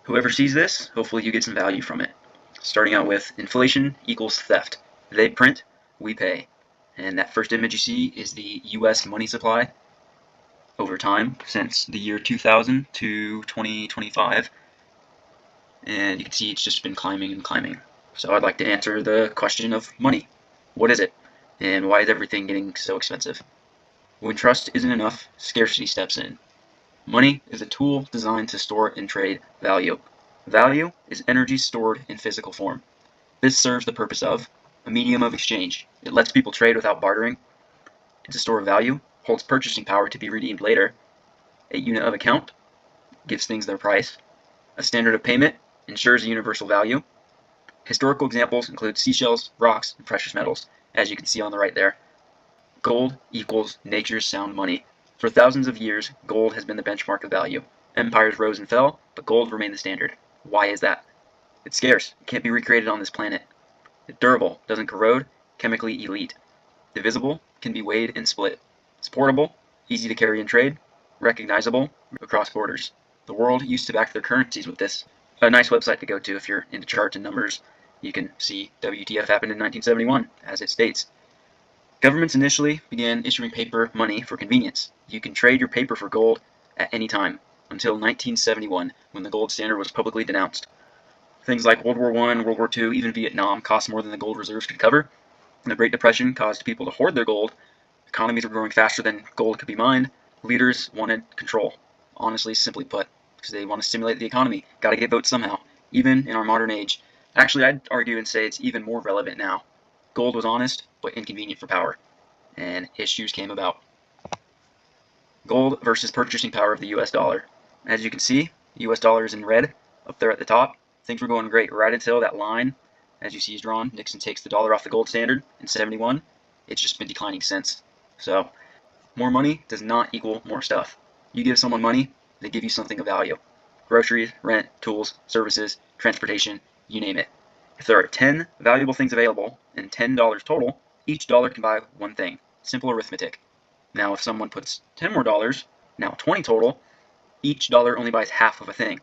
Whoever sees this, hopefully you get some value from it. Starting out with inflation equals theft. They print, we pay. And that first image you see is the US money supply over time since the year 2000 to 2025. And you can see it's just been climbing and climbing. So I'd like to answer the question of money. What is it? And why is everything getting so expensive? When trust isn't enough, scarcity steps in. Money is a tool designed to store and trade value. Value is energy stored in physical form. This serves the purpose of a medium of exchange. It lets people trade without bartering. It's a store of value, holds purchasing power to be redeemed later. A unit of account gives things their price. A standard of payment ensures a universal value. Historical examples include seashells, rocks, and precious metals, as you can see on the right there. Gold equals nature's sound money. For thousands of years, gold has been the benchmark of value. Empires rose and fell, but gold remained the standard. Why is that? It's scarce. It can't be recreated on this planet. It's durable, doesn't corrode, chemically elite. Divisible, can be weighed and split. It's portable, easy to carry and trade, recognizable across borders. The world used to back their currencies with this. A nice website to go to if you're into charts and numbers. You can see WTF happened in 1971, as it states. Governments initially began issuing paper money for convenience. You can trade your paper for gold at any time, until 1971, when the gold standard was publicly denounced. Things like World War I, World War II, even Vietnam cost more than the gold reserves could cover. The Great Depression caused people to hoard their gold. Economies were growing faster than gold could be mined. Leaders wanted control. Honestly, simply put, because they want to stimulate the economy. Got to get votes somehow, even in our modern age. Actually, I'd argue and say it's even more relevant now. Gold was honest, but inconvenient for power, and issues came about. Gold versus purchasing power of the US dollar. As you can see, the US dollar is in red up there at the top. Things were going great right until that line, as you see, is drawn. Nixon takes the dollar off the gold standard in 71. It's just been declining since. So, more money does not equal more stuff. You give someone money, they give you something of value. Groceries, rent, tools, services, transportation, you name it. If there are 10 valuable things available and $10 total, each dollar can buy one thing. Simple arithmetic. Now if someone puts 10 more dollars, now 20 total, each dollar only buys half of a thing.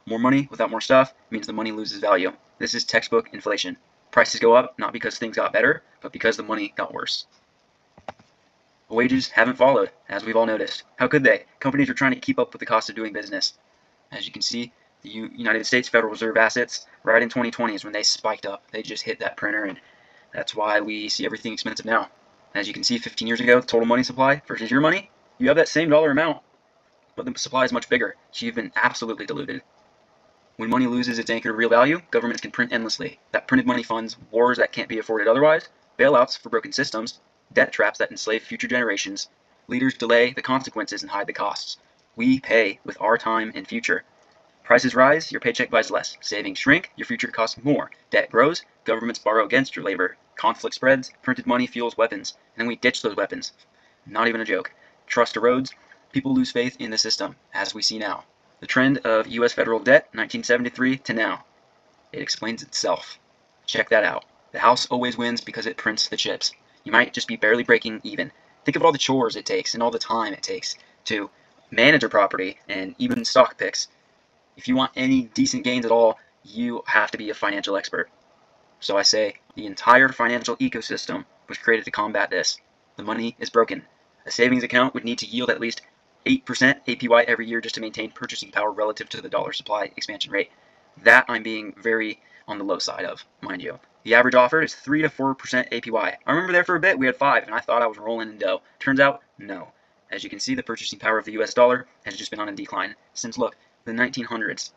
More money without more stuff means the money loses value. This is textbook inflation. Prices go up not because things got better, but because the money got worse. Wages haven't followed, as we've all noticed. How could they? Companies are trying to keep up with the cost of doing business. As you can see, the United States Federal Reserve assets, right in 2020 is when they spiked up. They just hit that printer, and that's why we see everything expensive now. As you can see, 15 years ago, the total money supply versus your money, you have that same dollar amount, but the supply is much bigger, so you've been absolutely diluted. When money loses its anchor to real value, governments can print endlessly. That printed money funds wars that can't be afforded otherwise, bailouts for broken systems, debt traps that enslave future generations. Leaders delay the consequences and hide the costs. We pay with our time and future. Prices rise, your paycheck buys less. Savings shrink, your future costs more. Debt grows, governments borrow against your labor. Conflict spreads, printed money fuels weapons, and then we ditch those weapons. Not even a joke. Trust erodes, people lose faith in the system, as we see now. The trend of U.S. federal debt, 1973 to now. It explains itself. Check that out. The house always wins because it prints the chips. You might just be barely breaking even. Think of all the chores it takes and all the time it takes to manage a property and even stock picks. If you want any decent gains at all, you have to be a financial expert. So I say, the entire financial ecosystem was created to combat this. The money is broken. A savings account would need to yield at least 8% APY every year just to maintain purchasing power relative to the dollar supply expansion rate. That I'm being very on the low side of, mind you. The average offer is 3 to 4% APY. I remember there for a bit we had 5, and I thought I was rolling in dough. Turns out, no. As you can see, the purchasing power of the US dollar has just been on a decline since, look, the 1900s.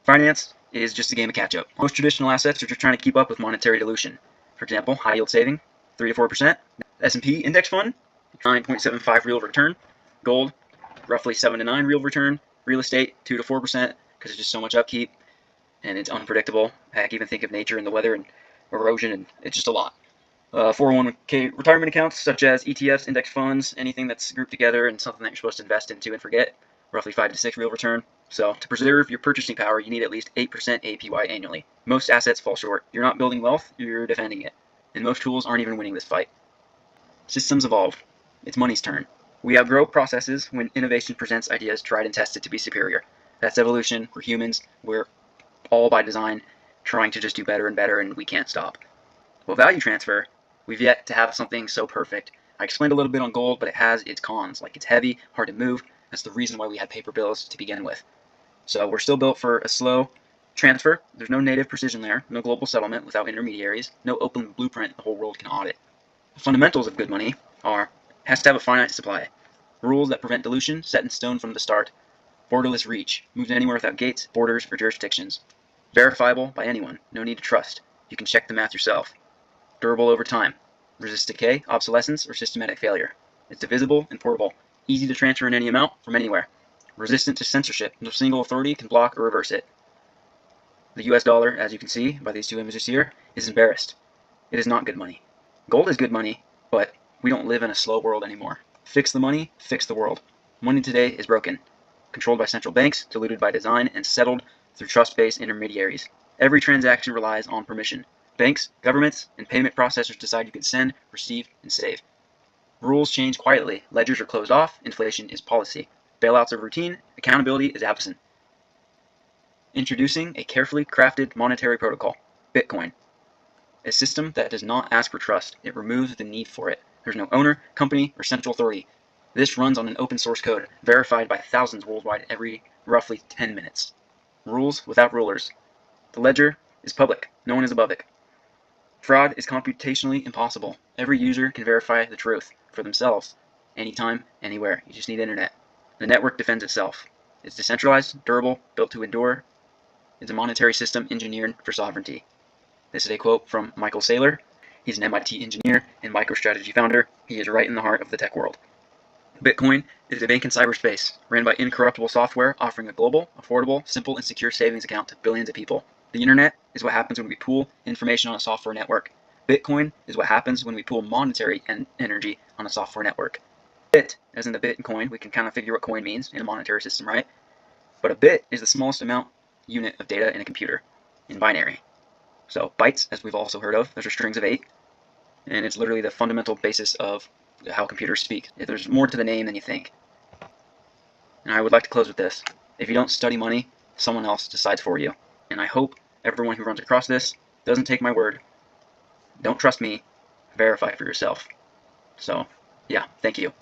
Finance is just a game of catch-up. Most traditional assets are just trying to keep up with monetary dilution. For example, high-yield saving, 3 to 4%. S&P index fund, 9.75 real return. Gold, roughly 7 to 9 real return. Real estate, 2 to 4%, because there's just so much upkeep, and it's unpredictable. Heck, even think of nature and the weather and erosion, and it's just a lot. 401k retirement accounts, such as ETFs, index funds, anything that's grouped together and something that you're supposed to invest into and forget, roughly 5 to 6 real return. So, to preserve your purchasing power, you need at least 8% APY annually. Most assets fall short. You're not building wealth, you're defending it. And most tools aren't even winning this fight. Systems evolve. It's money's turn. We outgrow processes when innovation presents ideas tried and tested to be superior. That's evolution. We're humans. We're all by design trying to just do better and better, and we can't stop. Well, value transfer, we've yet to have something so perfect. I explained a little bit on gold, but it has its cons, like it's heavy, hard to move. That's the reason why we had paper bills to begin with. So we're still built for a slow transfer. There's no native precision there, no global settlement without intermediaries, no open blueprint the whole world can audit. The fundamentals of good money are, has to have a finite supply, rules that prevent dilution set in stone from the start, borderless reach, moved anywhere without gates, borders, or jurisdictions, verifiable by anyone, no need to trust, you can check the math yourself, durable over time, resist decay, obsolescence, or systematic failure. It's divisible and portable, easy to transfer in any amount from anywhere, resistant to censorship, no single authority can block or reverse it. The US dollar, as you can see by these two images here, is embarrassed. It is not good money. Gold is good money, but we don't live in a slow world anymore. Fix the money, fix the world. Money today is broken, controlled by central banks, diluted by design, and settled through trust-based intermediaries. Every transaction relies on permission. Banks, governments, and payment processors decide you can send, receive, and save. Rules change quietly. Ledgers are closed off. Inflation is policy. Bailouts are routine. Accountability is absent. Introducing a carefully crafted monetary protocol, Bitcoin. A system that does not ask for trust. It removes the need for it. There's no owner, company, or central authority. This runs on an open source code, verified by thousands worldwide every roughly 10 minutes. Rules without rulers. The ledger is public. No one is above it. Fraud is computationally impossible. Every user can verify the truth for themselves, anytime, anywhere. You just need internet. The network defends itself. It's decentralized, durable, built to endure. It's a monetary system engineered for sovereignty. This is a quote from Michael Saylor. He's an MIT engineer and MicroStrategy founder. He is right in the heart of the tech world. Bitcoin is a bank in cyberspace, ran by incorruptible software, offering a global, affordable, simple, and secure savings account to billions of people. The internet is what happens when we pool information on a software network. Bitcoin is what happens when we pool monetary energy on a software network. Bit, as in the bit and coin, we can kind of figure what coin means in a monetary system, right? But a bit is the smallest unit of data in a computer, in binary. So bytes, as we've also heard of, those are strings of 8, and it's literally the fundamental basis of how computers speak. There's more to the name than you think. And I would like to close with this. If you don't study money, someone else decides for you. And I hope everyone who runs across this doesn't take my word. Don't trust me. Verify for yourself. So, yeah, thank you.